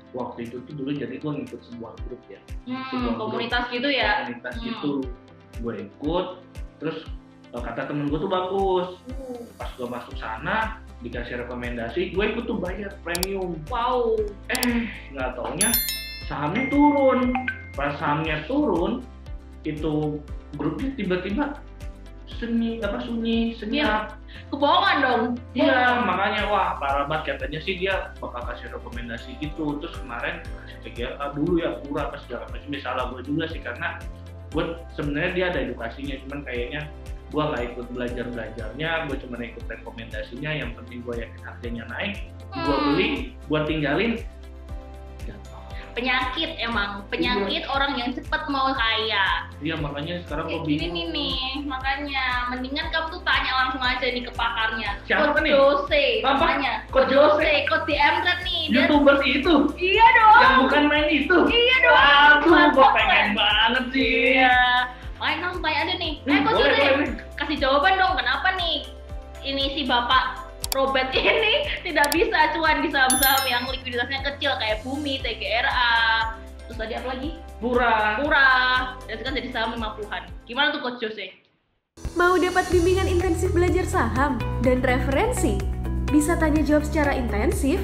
Waktu itu tuh dulu jadi gue ngikut sebuah grup ya, komunitas gitu ya. Komunitas gitu, gue ikut, terus kata temen gue tuh bagus. Pas gue masuk sana dikasih rekomendasi, gue ikut tuh bayar premium. Wow. Nggak taunya sahamnya turun. Pas sahamnya turun, itu grupnya tiba-tiba sunyi senyap. Kebohongan dong. Iya, makanya wah parah banget, katanya sih dia bakal kasih rekomendasi gitu. Terus kemarin kasih TGA dulu ya pura apa segala macam. Salah gue juga sih, karena gue sebenarnya dia ada edukasinya, cuman kayaknya gue nggak ikut belajarnya, gue cuma ikut rekomendasinya. Yang penting gue yakin harganya naik, gue beli, gue tinggalin. Penyakit orang yang cepat mau kaya. Iya, makanya sekarang gue bingung. Gini nih, makanya mendingan kamu tuh tanya langsung aja nih ke pakarnya. Siapa Coach nih? Jose, namanya. Coach Jose, Coach di Mret nih. YouTuber itu? Iya dong. Yang bukan main itu? Iya dong. Aduh, gue pengen banget sih. Iya. Main langsung tanya aja nih. Coach Jose, kasih jawaban dong, kenapa nih ini si Bapak Robert ini tidak bisa cuan di saham-saham yang likuiditasnya kecil kayak Bumi, TGRA, terus tadi apa lagi? Pura, dan sekarang jadi saham 50-an. Gimana tuh Coach Jose? Mau dapat bimbingan intensif belajar saham dan referensi? Bisa tanya jawab secara intensif?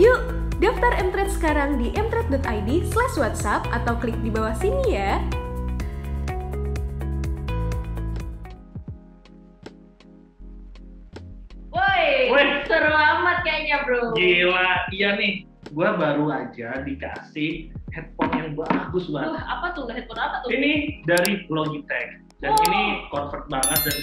Yuk, daftar Mtrade sekarang di mtrade.id/whatsapp atau klik di bawah sini ya. Woi, seru amat kayaknya bro. Gila, iya nih. Gua baru aja dikasih headphone yang bagus banget. Apa tuh? Headphone apa tuh? Ini dari Logitech. Dan ini convert banget dan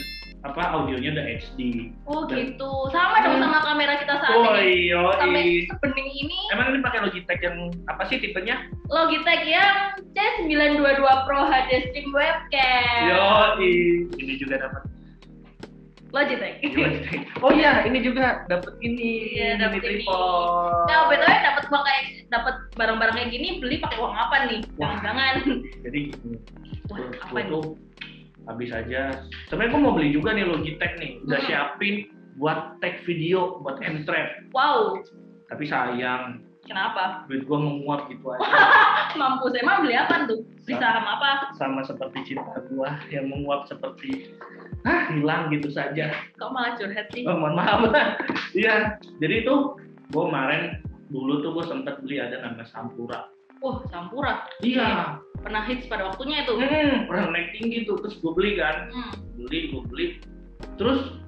audionya udah HD. Gitu. Sama dong sama kamera kita saat ini. Iya. Sampai sebening ini. Emang ini pakai Logitech yang apa sih tipenya? Logitech yang C922 Pro HD Stream Webcam. Ini juga dapat Logitech. Oh iya, ini juga dapat ini. Iya, dapat ini. Tripod. Nah, BTW dapat barang-barang kayak gini beli pakai uang apa nih? Jangan-jangan. Jadi gini. Apa tuh habis aja. Sebenarnya gue mau beli juga nih Logitech nih. Udah siapin buat tag video buat Mtrade. Wow. Tapi sayang. Kenapa? Duit gue menguap gitu aja. Mampus, emang beli apa tuh? Beli saham apa? Sama seperti cinta gue yang menguap seperti hilang gitu saja. Kok malah curhat sih? Oh, mohon maaf. Iya, jadi itu gue kemarin dulu tuh gue sempat beli ada namanya Sampura. Wah, Sampura? Iya. Pernah hits pada waktunya itu? Pernah naik tinggi tuh, terus gue beli kan. Gue beli. Terus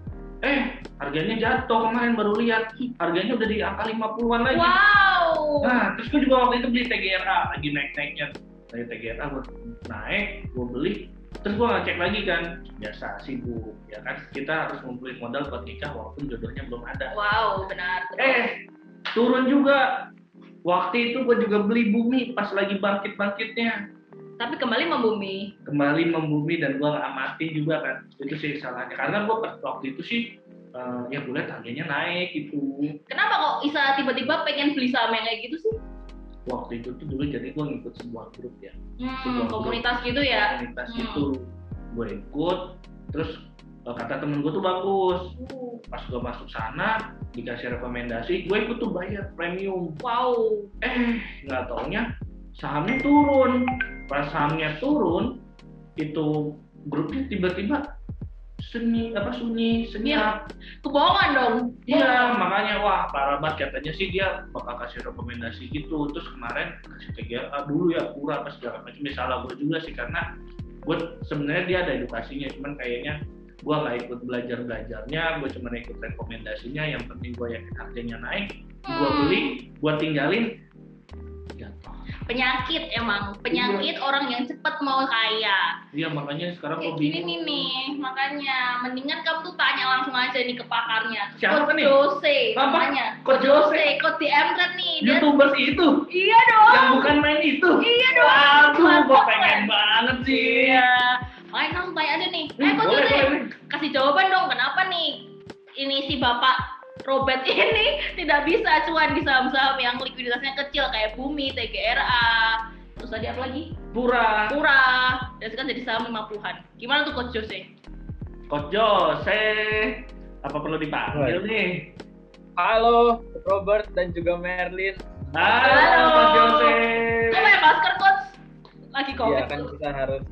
harganya jatuh, kemarin baru lihat. Harganya udah di angka 50-an lagi. Wow. Nah, terus gue juga waktu itu beli TGRA, lagi naik-naiknya. Dari TGRA gue naik, gue beli. Terus gue ngecek lagi kan, biasa sibuk, ya kan. Kita harus ngumpulin modal buat nikah walaupun jodohnya belum ada. Wow, benar. Turun juga. Waktu itu gue juga beli Bumi pas lagi bangkit-bangkitnya. Tapi kembali membumi. Dan gue nggak amatin juga kan. Itu sih salahnya. Karena gue waktu itu sih, ya gue lihat harganya naik gitu. Kenapa kok Isa tiba-tiba pengen beli saham yang kayak gitu sih? Waktu itu tuh dulu jadi gue ngikut sebuah grup ya. Komunitas gitu ya? Komunitas itu. Gue ikut, terus kata temen gue tuh bagus. Pas gue masuk sana, dikasih rekomendasi, gue ikut tuh bayar premium. Wow. Nggak taunya sahamnya turun. Pas sahamnya turun, itu grupnya tiba-tiba sunyi senyap. Kebohongan dong. Iya, makanya wah parah banget, katanya sih dia bakal kasih rekomendasi gitu. Terus kemarin kasih TGA dulu ya pura apa segala macam. Salah gue juga sih, karena gue sebenarnya dia ada edukasinya, cuman kayaknya gue nggak ikut belajarnya, gue cuma ikut rekomendasinya. Yang penting gue yakin harganya naik, gue beli, gue tinggalin. Penyakit orang yang cepat mau kaya. Iya, makanya sekarang gue bingung. Gini nih, makanya mendingan kamu tuh tanya langsung aja nih ke pakarnya. Siapa nih? Jose, namanya. Coach Jose, Coach di Mret nih. YouTuber itu? Iya dong. Yang bukan main itu? Iya dong. Aduh, gue pengen banget sih. Iya. Main langsung tanya aja nih. Coach Jose, kasih jawaban dong, kenapa nih ini si Bapak Robert ini tidak bisa cuan di saham-saham yang likuiditasnya kecil kayak Bumi, TGRA, terus tadi apa lagi? Pura, dan sekarang jadi saham 50-an. Gimana tuh Coach Jose? Coach Jose, apa perlu dipanggil nih? Halo Robert dan juga Merlin, Halo, Coach Jose. Kok pakai masker, Coach? Lagi Iya COVID kan tuh. kita harus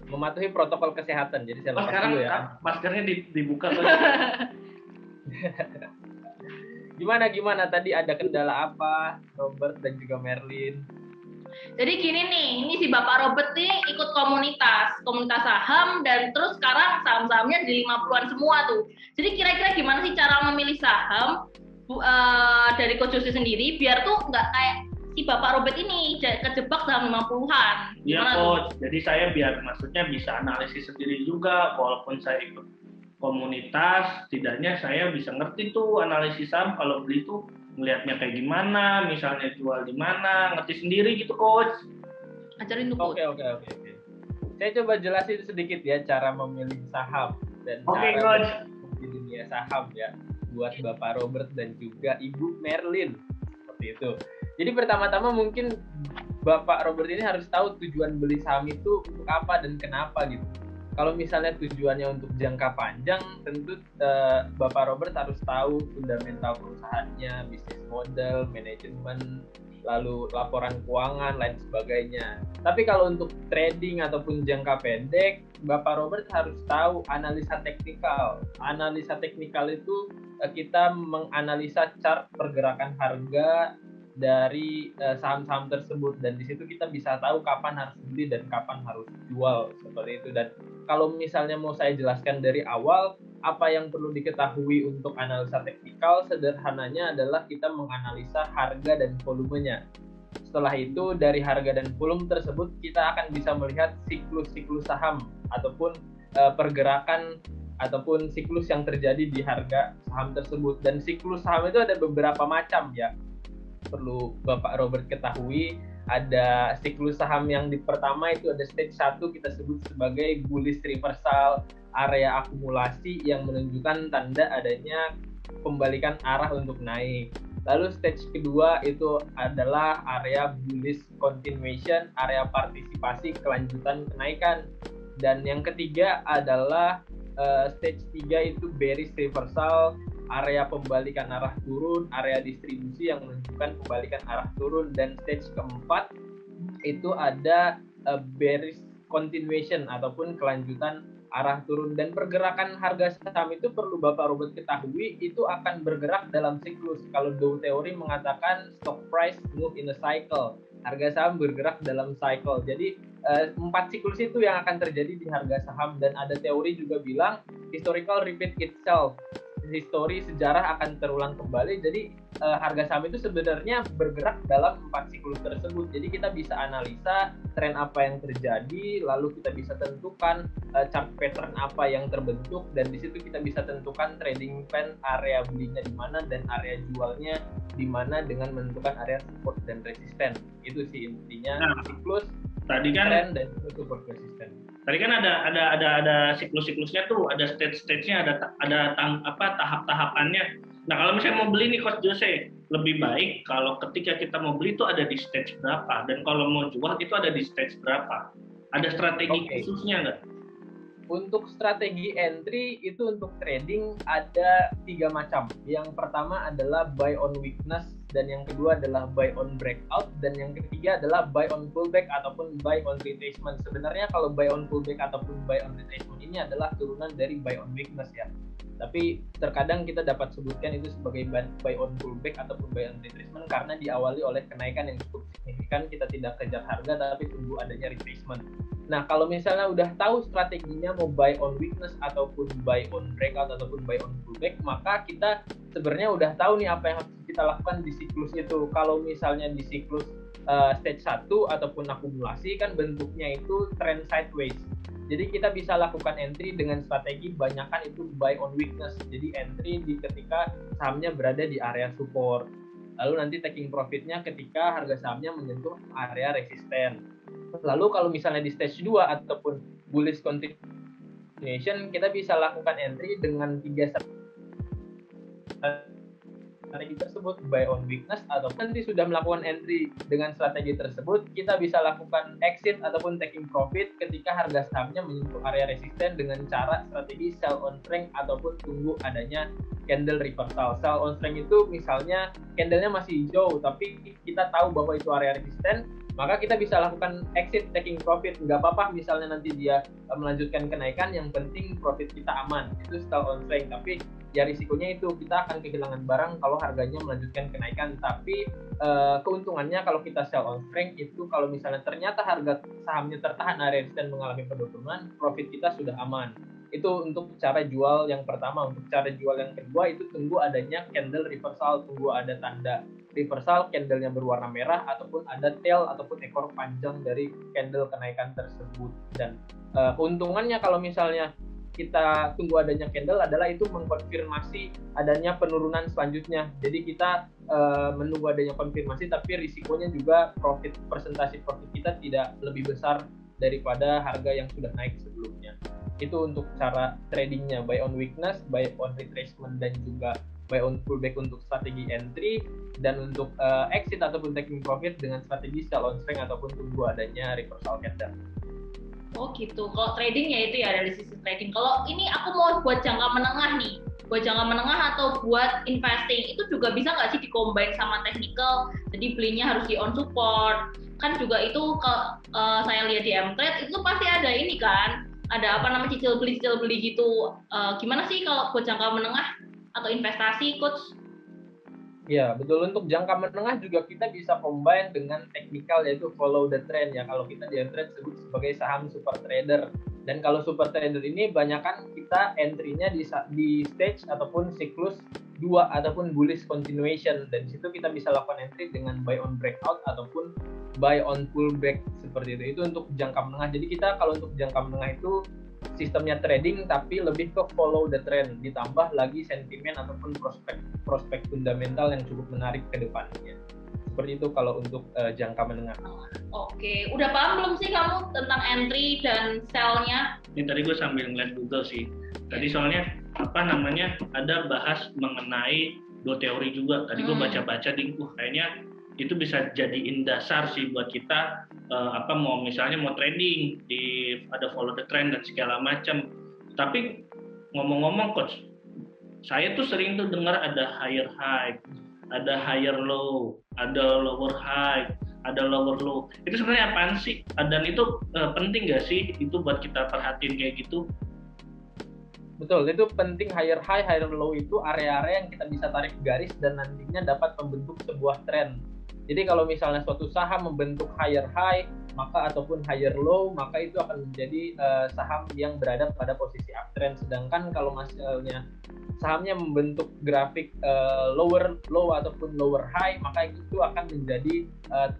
mematuhi protokol kesehatan. Jadi saya lepas Sekarang dulu ya. maskernya dibuka, Coach. Gimana tadi ada kendala apa Robert dan juga Merlin? Jadi gini nih, ini si Bapak Robert nih ikut komunitas saham, dan terus sekarang saham-sahamnya di 50-an semua tuh. Jadi kira-kira gimana sih cara memilih saham dari Coach Jose sendiri biar tuh nggak kayak si Bapak Robert ini kejebak saham 50-an. Iya, Gimana tuh? Coach. Jadi saya biar maksudnya bisa analisis sendiri juga, walaupun saya ikut komunitas, setidaknya saya bisa ngerti tuh analisis saham kalau beli tuh ngelihatnya kayak gimana, misalnya jual di mana, ngerti sendiri gitu, Coach. Ajarin tuh, Coach. Oke. Saya coba jelasin sedikit ya cara memilih saham dan Oke, cara Coach. di dunia saham ya buat Bapak Robert dan juga Ibu Merlin. Seperti itu. Jadi pertama-tama mungkin Bapak Robert ini harus tahu tujuan beli saham itu untuk apa dan kenapa gitu. Kalau misalnya tujuannya untuk jangka panjang, tentu Bapak Robert harus tahu fundamental perusahaannya, bisnis model, manajemen, lalu laporan keuangan, lain sebagainya. Tapi kalau untuk trading ataupun jangka pendek, Bapak Robert harus tahu analisa teknikal. Analisa teknikal itu kita menganalisa chart pergerakan harga dari saham-saham tersebut, dan di situ kita bisa tahu kapan harus beli dan kapan harus jual, seperti itu. Dan kalau misalnya mau saya jelaskan dari awal apa yang perlu diketahui untuk analisa teknikal, sederhananya adalah kita menganalisa harga dan volumenya. Setelah itu dari harga dan volume tersebut kita akan bisa melihat siklus-siklus saham ataupun pergerakan ataupun siklus yang terjadi di harga saham tersebut. Dan siklus saham itu ada beberapa macam ya, perlu Bapak Robert ketahui. Ada siklus saham yang pertama itu ada stage 1, kita sebut sebagai bullish reversal, area akumulasi yang menunjukkan tanda adanya pembalikan arah untuk naik. Lalu stage kedua itu adalah area bullish continuation, area partisipasi kelanjutan kenaikan. Dan yang ketiga adalah stage 3 itu bearish reversal, area pembalikan arah turun, area distribusi yang menunjukkan pembalikan arah turun. Dan stage keempat itu ada bearish continuation ataupun kelanjutan arah turun. Dan pergerakan harga saham itu perlu Bapak Robert ketahui, itu akan bergerak dalam siklus. Kalau Dow Theory mengatakan stock price move in a cycle, harga saham bergerak dalam cycle. Jadi 4 siklus itu yang akan terjadi di harga saham. Dan ada teori juga bilang historical repeat itself, histori sejarah akan terulang kembali. Jadi harga saham itu sebenarnya bergerak dalam 4 siklus tersebut. Jadi kita bisa analisa tren apa yang terjadi, lalu kita bisa tentukan chart pattern apa yang terbentuk, dan di situ kita bisa tentukan trading plan, area belinya di mana dan area jualnya di mana dengan menentukan area support dan resisten. Itu sih intinya siklus, Tadi kan tren dan support resisten. Tadi kan ada siklus-siklusnya tuh, ada stage-stage-nya, ada tahap-tahapannya. Nah, kalau misalnya mau beli nih Coach Jose, lebih baik kalau ketika kita mau beli itu ada di stage berapa, dan kalau mau jual itu ada di stage berapa. Ada strategi khususnya nggak? Untuk strategi entry itu untuk trading ada 3 macam. Yang pertama adalah buy on weakness, dan yang kedua adalah buy on breakout, dan yang ketiga adalah buy on pullback ataupun buy on retracement. Sebenarnya kalau buy on pullback ataupun buy on retracement ini adalah turunan dari buy on weakness ya. Tapi terkadang kita dapat sebutkan itu sebagai buy on pullback ataupun buy on retracement karena diawali oleh kenaikan yang cukup signifikan, kita tidak kejar harga tapi tunggu adanya retracement. Nah, kalau misalnya udah tahu strateginya mau buy on weakness ataupun buy on breakout ataupun buy on pullback, maka kita sebenarnya udah tahu nih apa yang harus kita lakukan di siklus itu. Kalau misalnya di siklus stage 1 ataupun akumulasi kan bentuknya itu trend sideways. Jadi kita bisa lakukan entry dengan strategi banyakan itu buy on weakness. Jadi entry di ketika sahamnya berada di area support. Lalu nanti taking profitnya ketika harga sahamnya menyentuh area resisten. Lalu kalau misalnya di stage 2 ataupun bullish continuation, kita bisa lakukan entry dengan 3 strategi tersebut buy on weakness, atau nanti sudah melakukan entry dengan strategi tersebut, kita bisa lakukan exit ataupun taking profit ketika harga sahamnya menyentuh area resisten dengan cara strategi sell on strength ataupun tunggu adanya candle reversal. Sell on strength itu misalnya candlenya masih hijau tapi kita tahu bahwa itu area resisten, maka kita bisa lakukan exit taking profit. Nggak apa-apa misalnya nanti dia melanjutkan kenaikan, yang penting profit kita aman. Itu sell on strength. Tapi ya risikonya itu kita akan kehilangan barang kalau harganya melanjutkan kenaikan. Tapi keuntungannya kalau kita sell on strength itu kalau misalnya ternyata harga sahamnya tertahan area resisten mengalami penurunan, profit kita sudah aman. Itu untuk cara jual yang pertama. Untuk cara jual yang kedua itu tunggu adanya candle reversal, tunggu ada tanda reversal, candlenya berwarna merah ataupun ada tail ataupun ekor panjang dari candle kenaikan tersebut. Dan keuntungannya kalau misalnya kita tunggu adanya candle adalah itu mengkonfirmasi adanya penurunan selanjutnya. Jadi kita menunggu adanya konfirmasi, tapi risikonya juga persentase profit kita tidak lebih besar daripada harga yang sudah naik sebelumnya. Itu untuk cara tradingnya, buy on weakness, buy on retracement, dan juga buy on pullback untuk strategi entry, dan untuk exit ataupun taking profit dengan strategi sell on strength ataupun tunggu adanya reversal candle. Oh gitu. Kalau trading ya itu ya dari sisi trading. Kalau ini aku mau buat jangka menengah nih, buat jangka menengah atau buat investing, itu juga bisa nggak sih dicombine sama technical? Jadi belinya harus di on support. Kan juga itu saya lihat di Mtrade itu pasti ada ini kan, ada apa namanya cicil beli gitu. Gimana sih kalau buat jangka menengah atau investasi, coach? Ya, betul. Untuk jangka menengah juga kita bisa combine dengan technical, yaitu follow the trend ya. Kalau kita di Mtrade sebut sebagai saham super trader. Dan kalau super trader ini banyakkan kita entry-nya di stage ataupun siklus 2 ataupun bullish continuation. Dan di situ kita bisa lakukan entry dengan buy on breakout ataupun buy on pullback seperti itu. Itu untuk jangka menengah. Jadi kita kalau untuk jangka menengah itu sistemnya trading tapi lebih ke follow the trend, ditambah lagi sentimen ataupun prospek fundamental yang cukup menarik ke depannya. Seperti itu kalau untuk jangka menengah. Oke, udah paham belum sih kamu tentang entry dan sell-nya? Ini tadi gue sambil ngeliat Google sih. Tadi soalnya ada bahas mengenai dua teori juga. Tadi gue baca-baca di kayaknya itu bisa jadiin dasar sih buat kita misalnya mau trading ada follow the trend dan segala macam. Tapi ngomong-ngomong coach, saya tuh sering tuh dengar ada higher high, ada higher low, ada lower high, ada lower low. Itu sebenarnya apaan sih? Dan itu penting nggak sih itu buat kita perhatiin kayak gitu? Betul, itu penting. Higher high, higher low itu area-area yang kita bisa tarik garis dan nantinya dapat membentuk sebuah trend. Jadi kalau misalnya suatu saham membentuk higher high ataupun higher low, maka itu akan menjadi saham yang berada pada posisi uptrend. Sedangkan kalau misalnya sahamnya membentuk grafik lower low ataupun lower high, maka itu akan menjadi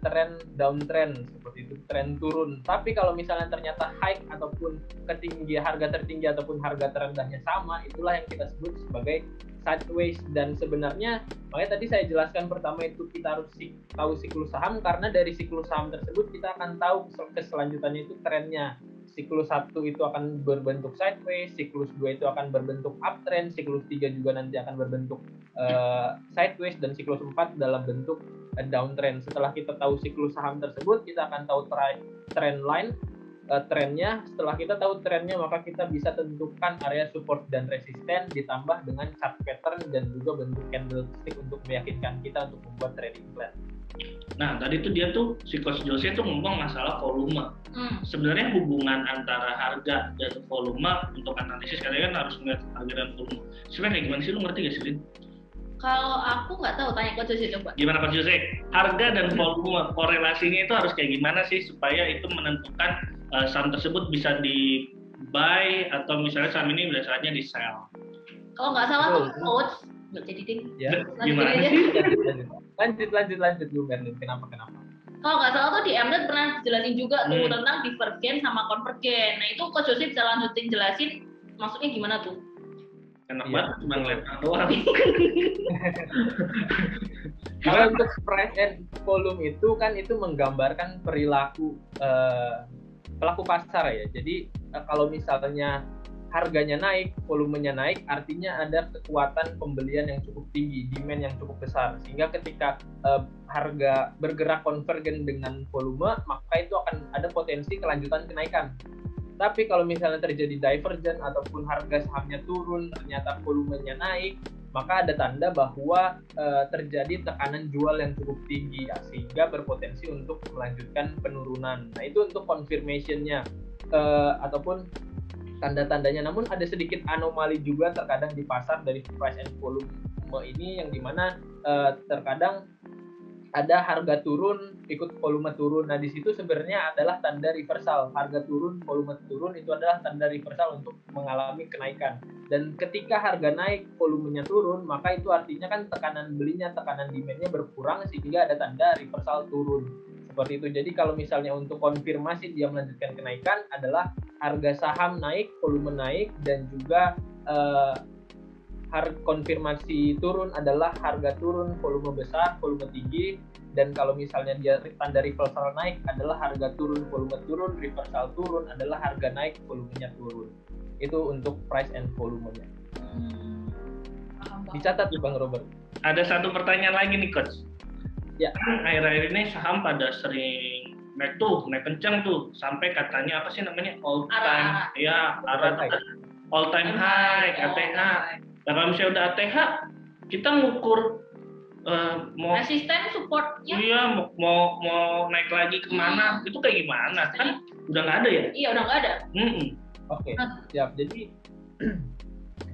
trend downtrend, seperti itu, trend turun. Tapi kalau misalnya ternyata high ataupun harga tertinggi ataupun harga terendahnya sama, itulah yang kita sebut sebagai sideways. Dan sebenarnya makanya tadi saya jelaskan pertama itu kita harus tahu siklus saham, karena dari siklus saham tersebut kita akan tahu keselanjutannya itu trennya. Siklus 1 itu akan berbentuk sideways, siklus 2 itu akan berbentuk uptrend, siklus 3 juga nanti akan berbentuk sideways, dan siklus 4 dalam bentuk downtrend. Setelah kita tahu siklus saham tersebut, kita akan tahu trend line, trennya. Setelah kita tahu trennya, maka kita bisa tentukan area support dan resisten, ditambah dengan chart pattern dan juga bentuk candlestick untuk meyakinkan kita untuk membuat trading plan. Nah, tadi tuh dia tuh si Coach Jose tuh ngomong masalah volume. Sebenarnya hubungan antara harga dan volume untuk analisis kalian kan harus melihat harga dan volume. Sebenarnya kayak gimana sih, lu ngerti gak sih, Lin? Kalau aku nggak tahu, tanya Coach Jose coba. Gimana Coach Jose? Harga dan volume korelasinya itu harus kayak gimana sih supaya itu menentukan saham tersebut bisa di buy atau misalnya saham ini udah saatnya di sell? Kalau nggak salah tuh Coach, nggak jadi ding. Ya. Gimana sih? Lanjut Bu Merlin. Kenapa? Kalau nggak salah tuh di Mtrade pernah dijelasin juga tuh tentang divergen sama konvergen. Nah itu Coach Jose bisa lanjutin jelasin maksudnya gimana tuh? Enak banget cuma ngeliat doang. Kalau untuk price and volume itu kan itu menggambarkan perilaku pelaku pasar ya. Jadi kalau misalnya harganya naik, volumenya naik, artinya ada kekuatan pembelian yang cukup tinggi, demand yang cukup besar. Sehingga ketika harga bergerak konvergen dengan volume, maka itu akan ada potensi kelanjutan kenaikan. Tapi kalau misalnya terjadi divergen ataupun harga sahamnya turun, ternyata volumenya naik, maka ada tanda bahwa terjadi tekanan jual yang cukup tinggi, ya, sehingga berpotensi untuk melanjutkan penurunan. Nah, itu untuk confirmation-nya ataupun tanda-tandanya. Namun ada sedikit anomali juga terkadang di pasar dari price and volume ini, yang dimana terkadang ada harga turun ikut volume turun. Nah, di situ sebenarnya adalah tanda reversal. Harga turun, volume turun, itu adalah tanda reversal untuk mengalami kenaikan. Dan ketika harga naik, volumenya turun, maka itu artinya kan tekanan belinya, tekanan demand-nya berkurang, sehingga ada tanda reversal turun. Seperti itu. Jadi kalau misalnya untuk konfirmasi dia melanjutkan kenaikan adalah harga saham naik, volume naik, dan juga harga konfirmasi turun adalah harga turun, volume besar, volume tinggi. Dan kalau misalnya dia tanda reversal naik adalah harga turun, volume turun, reversal turun adalah harga naik, volumenya turun. Itu untuk price and volumenya. Dicatat Bang Robert. Ada satu pertanyaan lagi nih Coach. Ya. Akhir-akhir ini saham pada sering naik kencang tuh, sampai katanya apa sih namanya, all time high, ATH. Nah, kalau misalnya udah ATH, kita ngukur mau resisten, supportnya. Iya, mau naik lagi kemana, itu kayak gimana? Kan udah nggak ada ya? Iya, udah nggak ada. Oke, siap. Jadi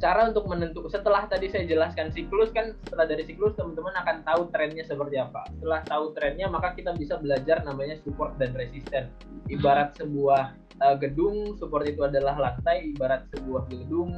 cara untuk menentukan, setelah tadi saya jelaskan siklus kan, setelah dari siklus teman-teman akan tahu trennya seperti apa. Setelah tahu trennya, maka kita bisa belajar namanya support dan resisten. Ibarat sebuah gedung, support itu adalah lantai. Ibarat sebuah gedung,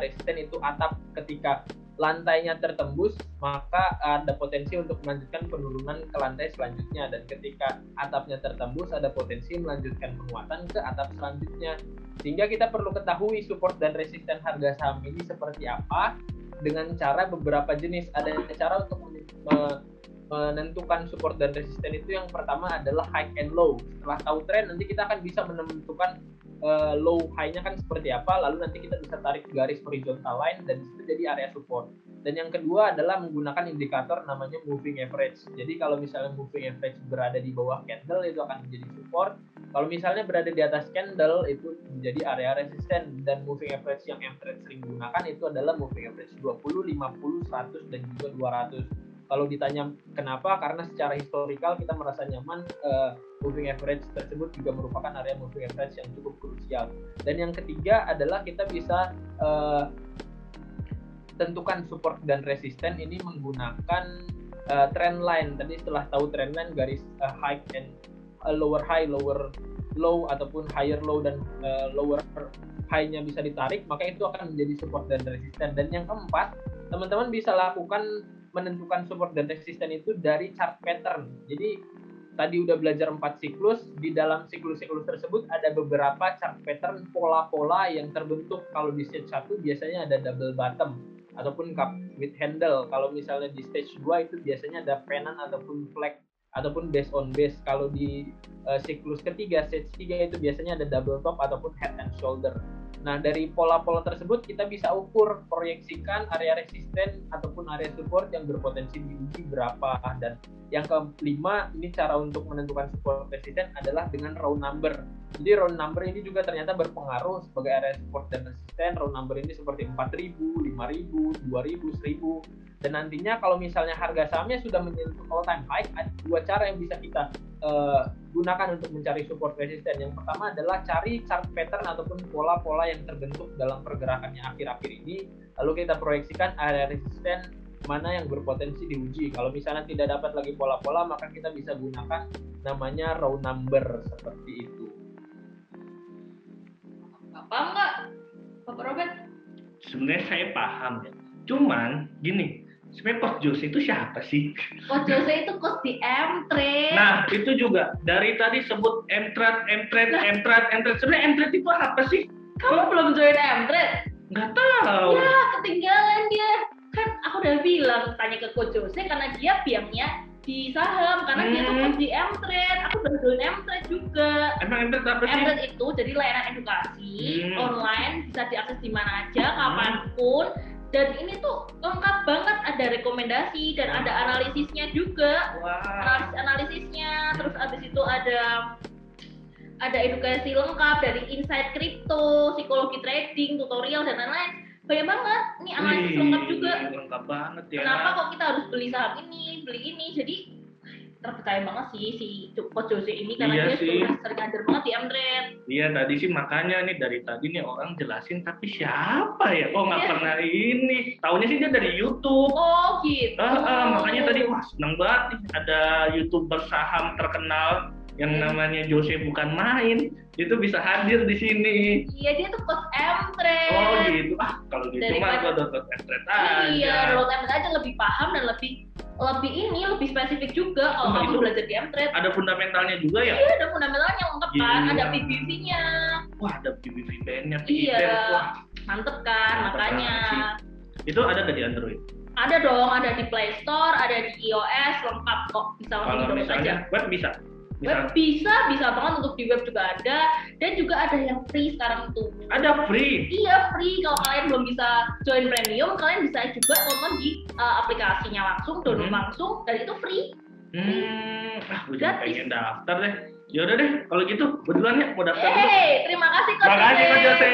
resisten itu atap. Ketika lantainya tertembus, maka ada potensi untuk melanjutkan penurunan ke lantai selanjutnya. Dan ketika atapnya tertembus, ada potensi melanjutkan penguatan ke atap selanjutnya. Sehingga kita perlu ketahui support dan resisten harga saham ini seperti apa dengan cara beberapa jenis. Ada cara untuk menentukan support dan resisten itu. Yang pertama adalah high and low. Setelah tahu tren, nanti kita akan bisa menentukan low high-nya kan seperti apa, lalu nanti kita bisa tarik garis horizontal line dan itu jadi area support. Dan yang kedua adalah menggunakan indikator namanya moving average. Jadi kalau misalnya moving average berada di bawah candle, itu akan menjadi support. Kalau misalnya berada di atas candle, itu menjadi area resisten. Dan moving average yang M-Trade sering gunakan itu adalah moving average 20, 50, 100, dan juga 200. Kalau ditanya kenapa, karena secara historikal kita merasa nyaman, moving average tersebut juga merupakan area moving average yang cukup krusial. Dan yang ketiga adalah kita bisa tentukan support dan resisten ini menggunakan trend line. Tadi setelah tahu trend line, garis high and lower high, lower low, ataupun higher low dan lower high-nya bisa ditarik, maka itu akan menjadi support dan resisten. Dan yang keempat, teman-teman bisa lakukan menentukan support dan resisten itu dari chart pattern. Jadi tadi udah belajar 4 siklus, di dalam siklus-siklus tersebut ada beberapa chart pattern, pola-pola yang terbentuk. Kalau di stage 1 biasanya ada double bottom ataupun cup with handle. Kalau misalnya di stage 2 itu biasanya ada pennant ataupun flag ataupun base on base. Kalau di siklus ketiga, stage 3 itu biasanya ada double top ataupun head and shoulder. Nah, dari pola-pola tersebut kita bisa ukur, proyeksikan area resisten ataupun area support yang berpotensi diuji berapa. Dan yang kelima, ini cara untuk menentukan support resisten adalah dengan round number. Jadi round number ini juga ternyata berpengaruh sebagai area support dan resisten. Round number ini seperti 4.000, 5.000, 2.000, 1.000. Dan nantinya kalau misalnya harga sahamnya sudah menyentuh all time high, ada dua cara yang bisa kita gunakan untuk mencari support resisten. Yang pertama adalah cari chart pattern ataupun pola-pola yang terbentuk dalam pergerakannya akhir-akhir ini, lalu kita proyeksikan area resisten mana yang berpotensi diuji. Kalau misalnya tidak dapat lagi pola-pola, maka kita bisa gunakan namanya round number seperti itu. Paham nggak, Bapak Robert? Sebenarnya saya paham ya. Cuman gini, sebenarnya Coach Jose itu siapa sih? Coach Jose itu coach di M-Trade. Nah, itu juga dari tadi sebut M-Trade. Sebenarnya M-Trade itu apa sih? Kamu belum join M-Trade? Nggak tahu. Ya, ketinggalan dia. Kan aku udah bilang tanya ke Coach Jose karena dia biangnya di saham karena dia tuh coach di M-Trade. Aku udah join M-Trade juga. Emang M-Trade apa sih? M-Trade itu jadi layanan edukasi online, bisa diakses di mana aja, kapanpun. Dan ini tuh lengkap banget, ada rekomendasi dan ada analisisnya juga. Analisisnya, terus abis itu ada edukasi lengkap dari insight kripto, psikologi trading, tutorial dan lain-lain. Banyak banget, ini analisis lengkap juga. Lengkap banget ya. Kenapa kok kita harus beli saham ini, beli ini? Jadi terpercaya banget sih si Coach Jose ini karena dia sudah sering ngajar banget di M-Trade. Iya tadi sih makanya nih dari tadi nih orang jelasin tapi siapa ya? Kok nggak pernah ini? Taunya sih dia dari YouTube. Oh gitu. Makanya tadi wah seneng banget nih ada YouTuber saham terkenal yang namanya Jose bukan main, itu bisa hadir di sini. Iya dia tuh coach M-Trade. Oh gitu. Kalau gitu mah gua download M-Trade aja. Iya, download M-Trade aja lebih paham dan lebih spesifik juga kalau kamu belajar di M-Trade. Ada fundamentalnya juga ya? Iya, ada fundamentalnya lengkap kan, ada PBV-nya. Wah, ada PBV band-nya, Iya, wah mantep kan, makanya. Itu ada nggak di Android? Ada dong, ada di Play Store, ada di iOS, lengkap kok, bisa langsung download aja. Web bisa? Web bisa banget, untuk di web juga ada, dan juga ada yang free sekarang itu. Ada free? Iya free, kalau kalian belum bisa join premium, kalian bisa juga tonton di aplikasinya langsung, download langsung, dan itu free. Gue jadi pengen daftar deh. Ya udah deh, kalau gitu, kebetulan ya mau daftar dulu. Terima kasih Coach Jose. Terima kasih Coach Jose.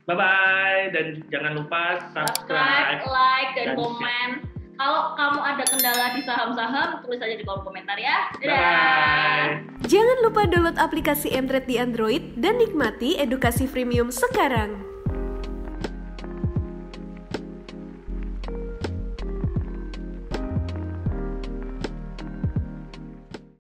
Bye-bye, dan jangan lupa subscribe, like, dan komen. Kalau kamu ada kendala di saham-saham, tulis aja di kolom komentar ya. Dadah! Jangan lupa download aplikasi M-Trade di Android dan nikmati edukasi freemium sekarang.